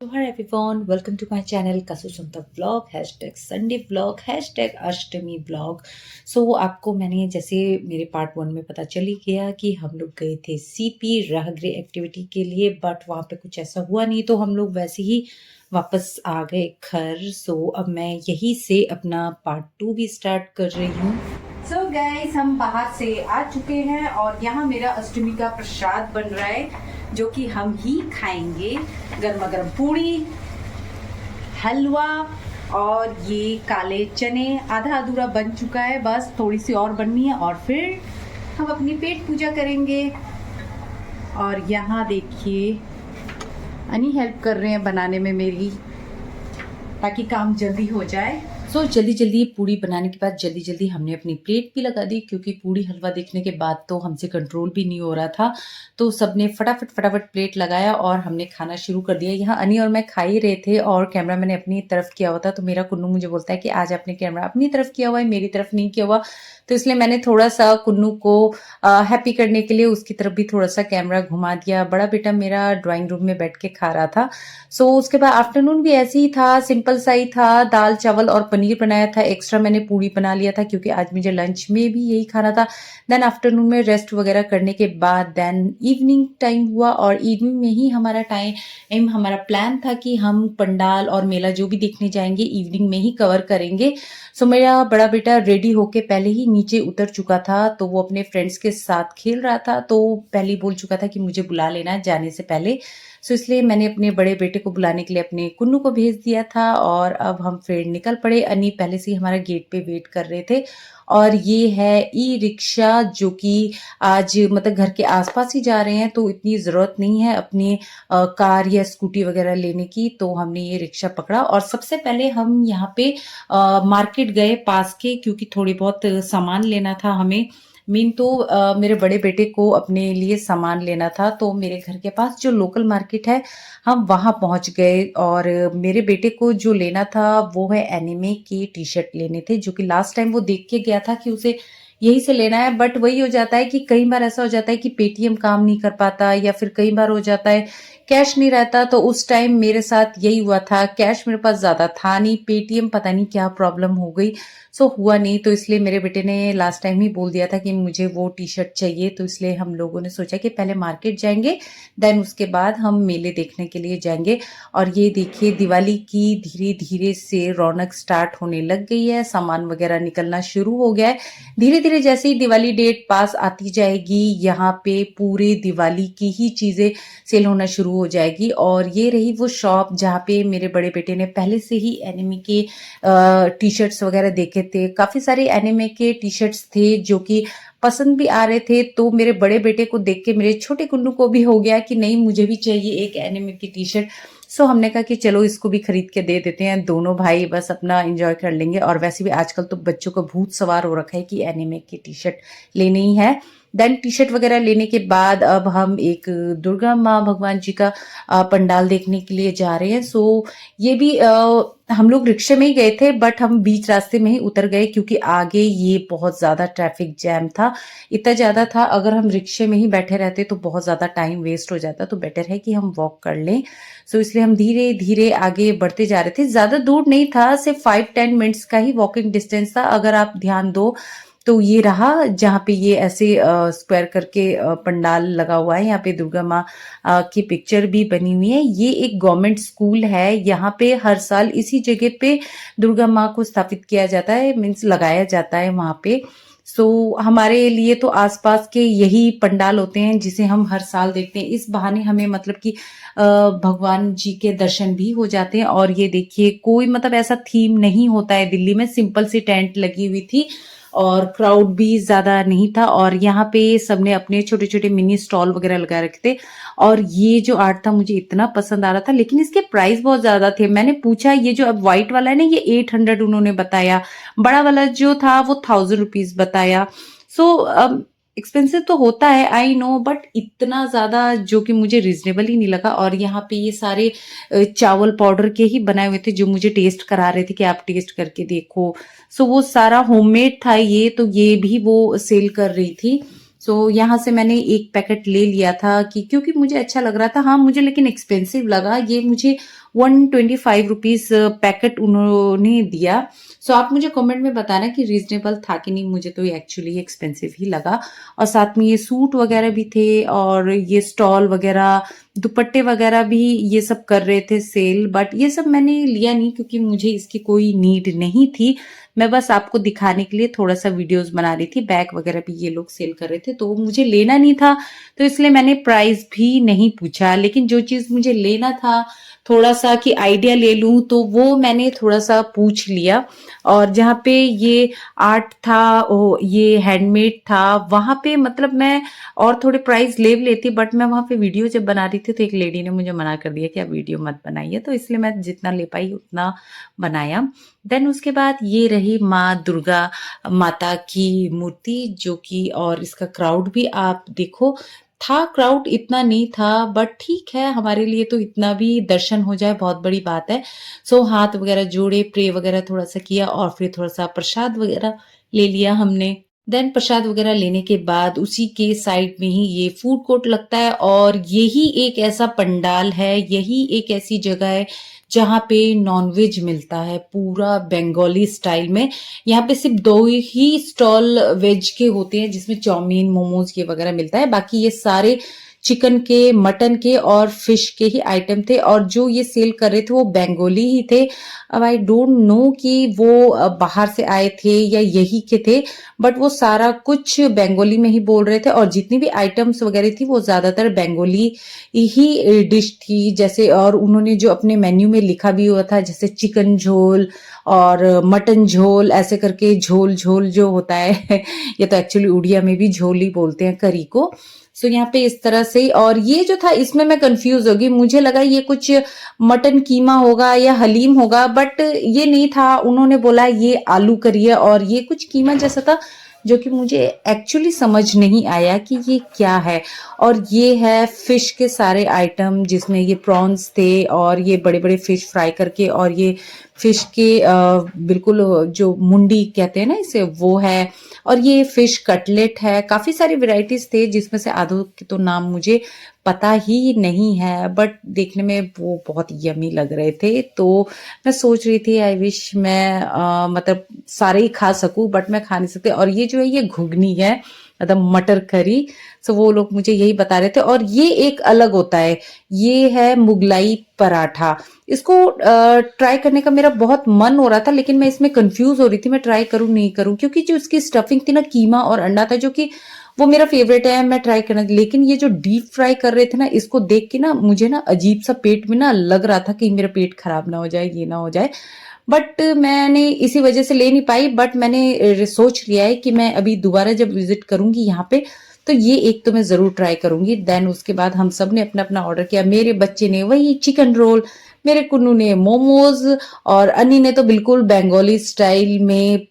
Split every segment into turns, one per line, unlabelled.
तो hi everyone, welcome to my channel कसु सुनता vlog #Sunday vlog #Ashtami vlog. So आपको मैंने जैसे मेरे पार्ट 1 में पता चल ही गया कि हम लोग गए थे सीपी राहगृह एक्टिविटी के लिए, बट वहाँ पे कुछ ऐसा हुआ नहीं तो हम लोग वैसे ही वापस आ गए घर। सो अब मैं यहीं से अपना पार्ट 2 भी स्टार्ट कर रही हूँ। सो गाइस, हम बाहर से आ चुके हैं और यहाँ मेरा अष्टमी का प्रसाद बन रहा है जो कि हम ही खाएंगे। गर्मा गर्म पूड़ी, हलवा और ये काले चने। आधा अधूरा बन चुका है, बस थोड़ी सी और बननी है और फिर हम अपनी पेट पूजा करेंगे। और यहाँ देखिए अनी हेल्प कर रहे हैं बनाने में मेरी, ताकि काम जल्दी हो जाए। सो जल्दी जल्दी पूड़ी बनाने के बाद जल्दी जल्दी हमने अपनी प्लेट भी लगा दी, क्योंकि पूड़ी हलवा देखने के बाद तो हमसे कंट्रोल भी नहीं हो रहा था। तो सबने फटाफट फटाफट प्लेट लगाया और हमने खाना शुरू कर दिया। यहाँ अनी और मैं खा ही रहे थे और कैमरा मैंने अपनी तरफ किया हुआ था, तो मेरा कुन्नू मुझे बोलता है कि आज आपने कैमरा अपनी तरफ किया हुआ है, मेरी तरफ नहीं किया हुआ। तो इसलिए मैंने थोड़ा सा कुन्नू को हैप्पी करने के लिए उसकी तरफ भी थोड़ा सा कैमरा घुमा दिया। बड़ा बेटा मेरा ड्राइंग रूम में बैठ के खा रहा था। सो उसके बाद आफ्टरनून भी ऐसे ही था, सिंपल सा ही था। दाल चावल और पनीर बनाया था, एक्स्ट्रा मैंने पूड़ी बना लिया था क्योंकि आज मुझे लंच में भी यही खाना था। देन आफ्टरनून में रेस्ट वगैरह करने के बाद देन इवनिंग टाइम हुआ, और इवनिंग में ही हमारा प्लान था कि हम पंडाल और मेला जो भी देखने जाएंगे इवनिंग में ही कवर करेंगे। सो मेरा बड़ा बेटा रेडी होके पहले ही नीचे उतर चुका था, तो वो अपने फ्रेंड्स के साथ खेल रहा था, तो पहले ही बोल चुका था कि मुझे बुला लेना जाने से पहले। सो इसलिए मैंने अपने बड़े बेटे को बुलाने के लिए अपने कुन्नू को भेज दिया था और अब हम फिर निकल पड़े। अनी पहले से ही हमारा गेट पे वेट कर रहे थे। और ये है ई रिक्शा, जो कि आज मतलब घर के आसपास ही जा रहे हैं तो इतनी ज़रूरत नहीं है अपनी कार या स्कूटी वगैरह लेने की, तो हमने ये रिक्शा पकड़ा। और सबसे पहले हम यहाँ पे मार्केट गए पास के, क्योंकि थोड़ी बहुत सामान लेना था हमें। मेन तो मेरे बड़े बेटे को अपने लिए सामान लेना था, तो मेरे घर के पास जो लोकल मार्केट है हम वहाँ पहुँच गए। और मेरे बेटे को जो लेना था वो है एनिमे की टी शर्ट लेने थे, जो कि लास्ट टाइम वो देख के गया था कि उसे यही से लेना है। बट वही हो जाता है कि कई बार ऐसा हो जाता है कि पेटीएम काम नहीं कर पाता, या फिर कई बार हो जाता है कैश नहीं रहता। तो उस टाइम मेरे साथ यही हुआ था, कैश मेरे पास ज्यादा था नहीं, पेटीएम पता नहीं क्या प्रॉब्लम हो गई, सो हुआ नहीं। तो इसलिए मेरे बेटे ने लास्ट टाइम ही बोल दिया था कि मुझे वो टी शर्ट चाहिए, तो इसलिए हम लोगों ने सोचा कि पहले मार्केट जाएंगे, देन उसके बाद हम मेले देखने के लिए जाएंगे। और ये देखिए दिवाली की धीरे धीरे से रौनक स्टार्ट होने लग गई है, सामान वगैरह निकलना शुरू हो गया है। धीरे धीरे जैसे ही दिवाली डेट पास आती जाएगी, यहाँ पे पूरे दिवाली की ही चीजें सेल होना शुरू हो जाएगी। और ये रही वो शॉप जहाँ पे मेरे बड़े बेटे ने पहले से ही एनिमे के टी शर्ट्स वगैरह देखे थे। काफी सारे एनिमे के टी शर्ट्स थे जो कि पसंद भी आ रहे थे, तो मेरे बड़े बेटे को देख के मेरे छोटे कुन्नू को भी हो गया कि नहीं, मुझे भी चाहिए एक एनिमे की टी शर्ट। सो हमने कहा कि चलो इसको भी खरीद के दे देते हैं, दोनों भाई बस अपना एंजॉय कर लेंगे। और वैसे भी आजकल तो बच्चों को भूत सवार हो रखा है कि एनिमे की टी शर्ट लेनी ही है। देन टी शर्ट वगैरह लेने के बाद अब हम एक दुर्गा माँ भगवान जी का पंडाल देखने के लिए जा रहे हैं। सो ये भी हम लोग रिक्शे में ही गए थे, बट हम बीच रास्ते में ही उतर गए क्योंकि आगे ये बहुत ज्यादा ट्रैफिक जैम था, इतना ज्यादा था। अगर हम रिक्शे में ही बैठे रहते तो बहुत ज्यादा टाइम वेस्ट हो जाता, तो बेटर है कि हम वॉक कर लें। सो इसलिए हम धीरे धीरे आगे बढ़ते जा रहे थे। ज्यादा दूर नहीं था, सिर्फ 5-10 मिनट्स का ही वॉकिंग डिस्टेंस था। अगर आप ध्यान दो तो ये रहा जहाँ पे ये ऐसे स्क्वायर करके पंडाल लगा हुआ है, यहाँ पे दुर्गा माँ की पिक्चर भी बनी हुई है। ये एक गवर्नमेंट स्कूल है, यहाँ पे हर साल इसी जगह पे दुर्गा माँ को स्थापित किया जाता है, मीन्स लगाया जाता है वहाँ पे। सो हमारे लिए तो आसपास के यही पंडाल होते हैं जिसे हम हर साल देखते हैं। इस बहाने हमें मतलब कि भगवान जी के दर्शन भी हो जाते हैं। और ये देखिए कोई मतलब ऐसा थीम नहीं होता है दिल्ली में, सिंपल सी टेंट लगी हुई थी और क्राउड भी ज्यादा नहीं था। और यहाँ पे सबने अपने छोटे छोटे मिनी स्टॉल वगैरह लगा रखे थे। और ये जो आर्ट था मुझे इतना पसंद आ रहा था, लेकिन इसके प्राइस बहुत ज्यादा थे। मैंने पूछा, ये जो अब व्हाइट वाला है ना, ये 800 उन्होंने बताया, बड़ा वाला जो था वो 1000 रुपीज बताया। सो एक्सपेंसिव तो होता है, आई नो, बट इतना ज्यादा जो कि मुझे रिजनेबल ही नहीं लगा। और यहाँ पे ये सारे चावल पाउडर के ही बनाए हुए थे जो मुझे टेस्ट करा रहे थे कि आप टेस्ट करके देखो। सो वो सारा होममेड था ये, तो ये भी वो सेल कर रही थी। सो यहाँ से मैंने एक पैकेट ले लिया था कि क्योंकि मुझे अच्छा लग रहा था। हाँ मुझे लेकिन एक्सपेंसिव लगा, ये मुझे ₹125 पैकेट उन्होंने दिया। सो आप मुझे कमेंट में बताना कि रीजनेबल था कि नहीं, मुझे तो एक्चुअली एक्सपेंसिव ही लगा। और साथ में ये सूट वगैरह भी थे और ये स्टॉल वगैरह, दुपट्टे वगैरह भी ये सब कर रहे थे सेल, बट ये सब मैंने लिया नहीं क्योंकि मुझे इसकी कोई नीड नहीं थी। मैं बस आपको दिखाने के लिए थोड़ा सा वीडियोस बना रही थी। बैग वगैरह भी ये लोग सेल कर रहे थे तो मुझे लेना नहीं था, तो इसलिए मैंने प्राइस भी नहीं पूछा। लेकिन जो चीज मुझे लेना था थोड़ा सा कि आइडिया ले लूं, तो वो मैंने थोड़ा सा पूछ लिया। और जहाँ पे ये आर्ट था, ये हैंडमेड था, वहां पे मतलब मैं और थोड़े प्राइस ले भी लेती, बट मैं वहां पे वीडियो जब बना रही थी तो एक लेडी ने मुझे मना कर दिया कि आप वीडियो मत बनाइए, तो इसलिए मैं जितना ले पाई उतना बनाया। देन उसके बाद ये रही माँ दुर्गा माता की मूर्ति, जो कि, और इसका क्राउड भी आप देखो, था क्राउड, इतना नहीं था, बट ठीक है, हमारे लिए तो इतना भी दर्शन हो जाए बहुत बड़ी बात है। सो हाथ वगैरह जोड़े, प्रे वगैरह थोड़ा सा किया और फिर थोड़ा सा प्रसाद वगैरह ले लिया हमने। देन प्रसाद वगैरह लेने के बाद उसी के साइड में ही ये फूड कोर्ट लगता है, और यही एक ऐसा पंडाल है, यही एक ऐसी जगह है जहाँ पे नॉनवेज मिलता है पूरा बंगाली स्टाइल में। यहाँ पे सिर्फ 2 ही स्टॉल वेज के होते हैं जिसमें चाउमीन, मोमोज ये वगैरह मिलता है, बाकी ये सारे चिकन के, मटन के और फिश के ही आइटम थे। और जो ये सेल कर रहे थे वो बंगाली ही थे। अब आई डोंट नो कि वो बाहर से आए थे या यही के थे, बट वो सारा कुछ बंगाली में ही बोल रहे थे, और जितनी भी आइटम्स वगैरह थी वो ज्यादातर बंगाली ही डिश थी। जैसे, और उन्होंने जो अपने मेन्यू में लिखा भी हुआ था, जैसे चिकन झोल और मटन झोल, ऐसे करके झोल झोल जो होता है ये तो एक्चुअली उड़िया में भी झोल ही बोलते हैं करी को। सो यहाँ पे इस तरह से, और ये जो था इसमें मैं कंफ्यूज होगी, मुझे लगा ये कुछ मटन कीमा होगा या हलीम होगा, बट ये नहीं था। उन्होंने बोला ये आलू करी है और ये कुछ कीमा जैसा था, जो कि मुझे एक्चुअली समझ नहीं आया कि ये क्या है। और ये है फिश के सारे आइटम, जिसमें ये प्रॉन्स थे और ये बड़े बड़े फिश फ्राई करके, और ये फिश के बिल्कुल जो मुंडी कहते हैं ना इसे, वो है। और ये फिश कटलेट है, काफी सारी वैरायटीज थे जिसमें से आधों के तो नाम मुझे पता ही नहीं है, बट देखने में वो बहुत यमी लग रहे थे। तो मैं सोच रही थी आई विश मैं मतलब सारे ही खा सकूं, बट मैं खा नहीं सकती। और ये जो है ये घुगनी है, मतलब मटर करी। सो वो लोग मुझे यही बता रहे थे। और ये एक अलग होता है, ये है मुगलाई पराठा। इसको ट्राई करने का मेरा बहुत मन हो रहा था, लेकिन मैं इसमें कंफ्यूज हो रही थी मैं ट्राई करूं नहीं करूं, क्योंकि जो इसकी स्टफिंग थी ना, कीमा और अंडा था, जो कि वो मेरा फेवरेट है, मैं ट्राई करना। लेकिन ये जो डीप फ्राई कर रहे थे ना, इसको देख के ना मुझे ना अजीब सा पेट में ना लग रहा था कि मेरा पेट खराब ना हो जाए, ये ना हो जाए। बट मैंने इसी वजह से ले नहीं पाई। बट मैंने सोच लिया है कि मैं अभी दोबारा जब विजिट करूंगी यहाँ पे, तो ये एक तो मैं जरूर ट्राई करूंगी। देन उसके बाद हम सब ने अपना अपना ऑर्डर किया। मेरे बच्चे ने वही चिकन रोल, मेरे कुन्नू ने मोमोज, और अन्नी ने तो बिल्कुल बंगाली स्टाइल में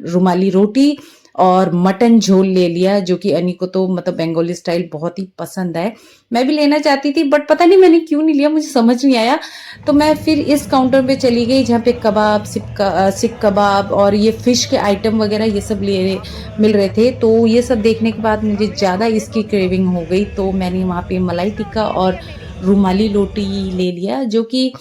रुमाली रोटी और मटन झोल ले लिया, जो कि अनी को तो मतलब बंगाली स्टाइल बहुत ही पसंद है। मैं भी लेना चाहती थी, बट पता नहीं मैंने क्यों नहीं लिया, मुझे समझ नहीं आया। तो मैं फिर इस काउंटर पे चली गई जहाँ पे कबाब, सिक कबाब और ये फिश के आइटम वगैरह ये सब मिल रहे थे। तो ये सब देखने के बाद मुझे ज़्यादा इसकी क्रेविंग हो गई, तो मैंने वहाँ पे मलाई टिक्का और रुमाली रोटी ले लिया, जो कि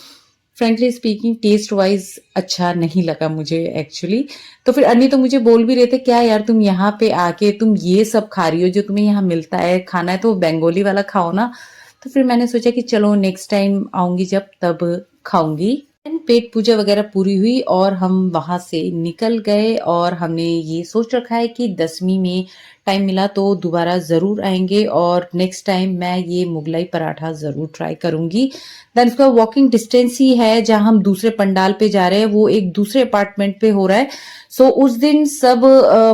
फ्रेंकली स्पीकिंग टेस्ट वाइज अच्छा नहीं लगा मुझे एक्चुअली। तो फिर अन्नी तो मुझे बोल भी रहे थे, क्या यार तुम यहाँ पे आके तुम ये सब खा रही हो, जो तुम्हें यहाँ मिलता है खाना है तो बंगाली वाला खाओ ना। तो फिर मैंने सोचा कि चलो नेक्स्ट टाइम आऊंगी जब, तब खाऊंगी। पेट पूजा वगैरह पूरी हुई और हम वहां से निकल गए, और हमने ये सोच रखा है कि 10वीं में टाइम मिला तो दोबारा जरूर आएंगे, और नेक्स्ट टाइम मैं ये मुगलाई पराठा जरूर ट्राई करूंगी। देन उसका वॉकिंग डिस्टेंस ही है जहां हम दूसरे पंडाल पे जा रहे हैं, वो एक दूसरे अपार्टमेंट पे हो रहा है। सो उस दिन सब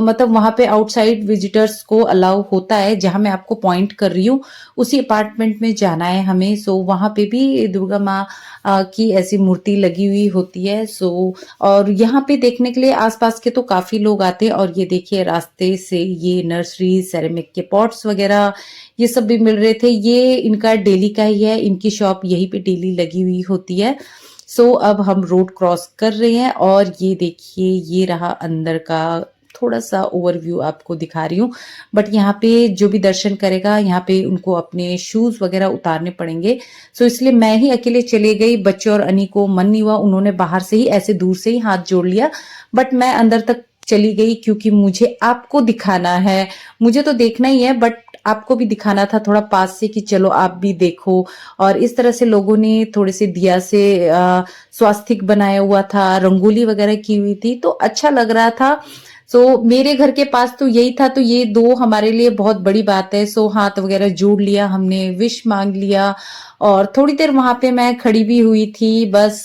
मतलब वहां पे आउटसाइड विजिटर्स को अलाउ होता है, जहां मैं आपको पॉइंट कर रही हूँ उसी अपार्टमेंट में जाना है हमें। सो वहां पे भी दुर्गा माँ की ऐसी मूर्ति लगी हुई होती है। सो और यहाँ पे देखने के लिए आसपास के तो काफी लोग आते हैं। और ये देखिए रास्ते से ये नर्सरी, सेरेमिक के पॉट्स वगैरह ये सब भी मिल रहे थे। ये इनका डेली का ही है, इनकी शॉप यहीं पे डेली लगी हुई होती है। सो अब हम रोड क्रॉस कर रहे हैं, और ये देखिए ये रहा अंदर का थोड़ा सा ओवरव्यू आपको दिखा रही हूँ। बट यहाँ पे जो भी दर्शन करेगा यहाँ पे उनको अपने शूज वगैरह उतारने पड़ेंगे। सो इसलिए मैं ही अकेले चले गई। बच्चे और अनी को मन नहीं हुआ, उन्होंने बाहर से ही ऐसे दूर से ही हाथ जोड़ लिया, बट मैं अंदर तक चली गई क्योंकि मुझे आपको दिखाना है। मुझे तो देखना ही है बट आपको भी दिखाना था थोड़ा पास से कि चलो आप भी देखो। और इस तरह से लोगों ने थोड़े से दिया से स्वास्तिक बनाया हुआ था, रंगोली वगैरह की हुई थी, तो अच्छा लग रहा था। सो मेरे घर के पास तो यही था, तो ये दो हमारे लिए बहुत बड़ी बात है। सो हाथ वगैरह जोड़ लिया हमने, विश मांग लिया और थोड़ी देर वहां पे मैं खड़ी भी हुई थी, बस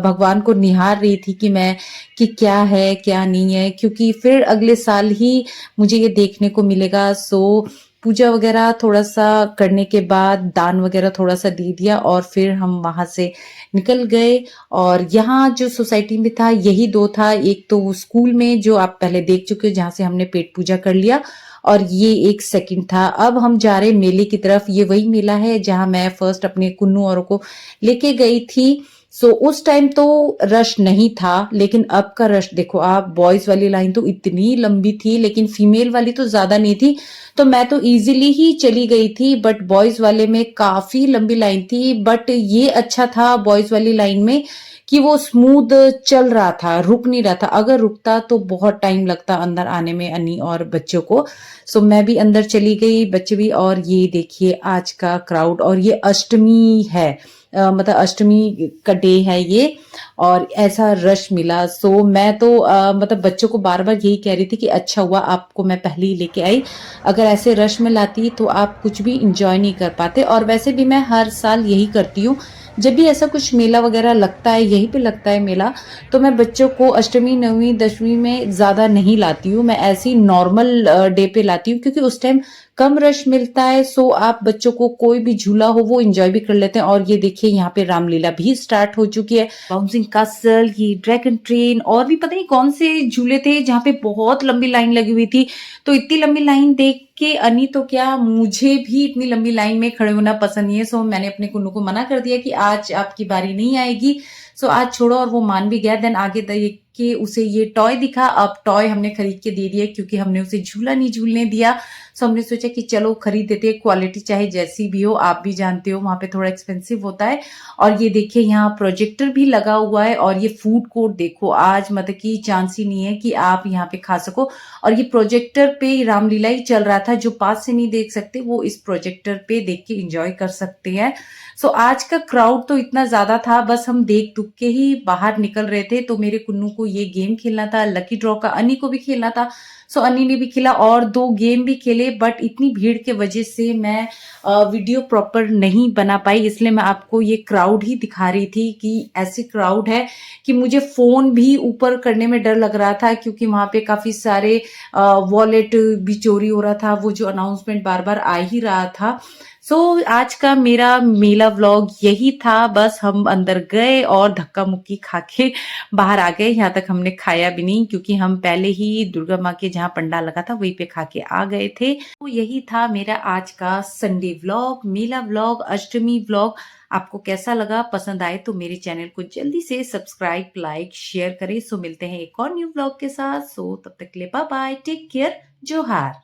भगवान को निहार रही थी कि मैं कि क्या है क्या नहीं है, क्योंकि फिर अगले साल ही मुझे ये देखने को मिलेगा। सो पूजा वगैरह थोड़ा सा करने के बाद दान वगैरह थोड़ा सा दे दिया और फिर हम वहां से निकल गए। और यहाँ जो सोसाइटी में था यही दो था, एक तो वो स्कूल में जो आप पहले देख चुके हो जहां से हमने पेट पूजा कर लिया, और ये एक सेकंड था। अब हम जा रहे मेले की तरफ। ये वही मेला है जहां मैं फर्स्ट अपने कुन्नू औरों को लेके गई थी। सो उस टाइम तो रश नहीं था, लेकिन अब का रश देखो आप। बॉयज वाली लाइन तो इतनी लंबी थी लेकिन फीमेल वाली तो ज्यादा नहीं थी, तो मैं तो इजीली ही चली गई थी। बट बॉयज वाले में काफी लंबी लाइन थी। बट ये अच्छा था बॉयज वाली लाइन में कि वो स्मूथ चल रहा था, रुक नहीं रहा था। अगर रुकता तो बहुत टाइम लगता अंदर आने में अन्नी और बच्चों को। सो मैं भी अंदर चली गई, बच्चे भी। और ये देखिए आज का क्राउड, और ये अष्टमी है, मतलब अष्टमी का डे है ये, और ऐसा रश मिला। सो मैं तो मतलब बच्चों को बार बार यही कह रही थी कि अच्छा हुआ आपको मैं पहले ही लेके आई, अगर ऐसे रश में लाती तो आप कुछ भी इंजॉय नहीं कर पाते। और वैसे भी मैं हर साल यही करती हूँ, जब भी ऐसा कुछ मेला वगैरह लगता है, यहीं पे लगता है मेला, तो मैं बच्चों को अष्टमी नवमी दशमी में ज्यादा नहीं लाती हूँ। मैं ऐसी नॉर्मल डे पे लाती हूँ क्योंकि उस टाइम कम रश मिलता है। सो आप बच्चों को कोई भी झूला हो वो एंजॉय भी कर लेते हैं। और ये देखिए यहाँ पे रामलीला भी स्टार्ट हो चुकी है, बाउंसिंग कासल, ये ड्रैगन ट्रेन, और भी पता नहीं कौन से झूले थे जहाँ पे बहुत लंबी लाइन लगी हुई थी। तो इतनी लंबी लाइन देख के अनी तो क्या, मुझे भी इतनी लंबी लाइन में खड़े होना पसंद नहीं है। सो मैंने अपने कुन्नू को मना कर दिया कि आज आपकी बारी नहीं आएगी, सो आज छोड़ो, और वो मान भी गया। देन आगे देख के उसे ये टॉय दिखा। अब टॉय हमने खरीद के दे दिया क्योंकि हमने उसे झूला नहीं झूलने दिया। सो हमने सोचा कि चलो खरीद देते हैं, क्वालिटी चाहे जैसी भी हो, आप भी जानते हो वहां पे थोड़ा एक्सपेंसिव होता है। और ये देखिए यहाँ प्रोजेक्टर भी लगा हुआ है, और ये फूड कोर्ट देखो आज मतलब कि चांस ही नहीं है कि आप यहाँ पे खा सको। और ये प्रोजेक्टर पे रामलीला ही चल रहा था, जो पास से नहीं देख सकते वो इस प्रोजेक्टर पे देख के एंजॉय कर सकते हैं। सो आज का क्राउड तो इतना ज्यादा था, बस हम देख दुख के ही बाहर निकल रहे थे। तो मेरे कुन्नू को ये गेम खेलना था, लकी ड्रॉ का, अनी को भी खेलना था। सो अनी ने भी खेला और दो गेम भी खेले। बट इतनी भीड़ के वजह से मैं वीडियो प्रॉपर नहीं बना पाई, इसलिए मैं आपको ये क्राउड ही दिखा रही थी कि ऐसी क्राउड है कि मुझे फोन भी ऊपर करने में डर लग रहा था, क्योंकि वहां पे काफी सारे वॉलेट भी चोरी हो रहा था, वो जो अनाउंसमेंट बार बार आ ही रहा था। सो आज का मेरा मेला व्लॉग यही था। बस हम अंदर गए और धक्का मुक्की खा के बाहर आ गए। यहाँ तक हमने खाया भी नहीं क्योंकि हम पहले ही दुर्गा माँ के जहाँ पंडाल लगा था वहीं पे खा के आ गए थे। तो यही था मेरा आज का संडे व्लॉग, मेला व्लॉग, अष्टमी व्लॉग। आपको कैसा लगा? पसंद आए तो मेरे चैनल को जल्दी से सब्सक्राइब, लाइक, शेयर करें। सो मिलते हैं एक और न्यू व्लॉग के साथ। सो तब तक के लिए बाय बाय, टेक केयर, जोहार।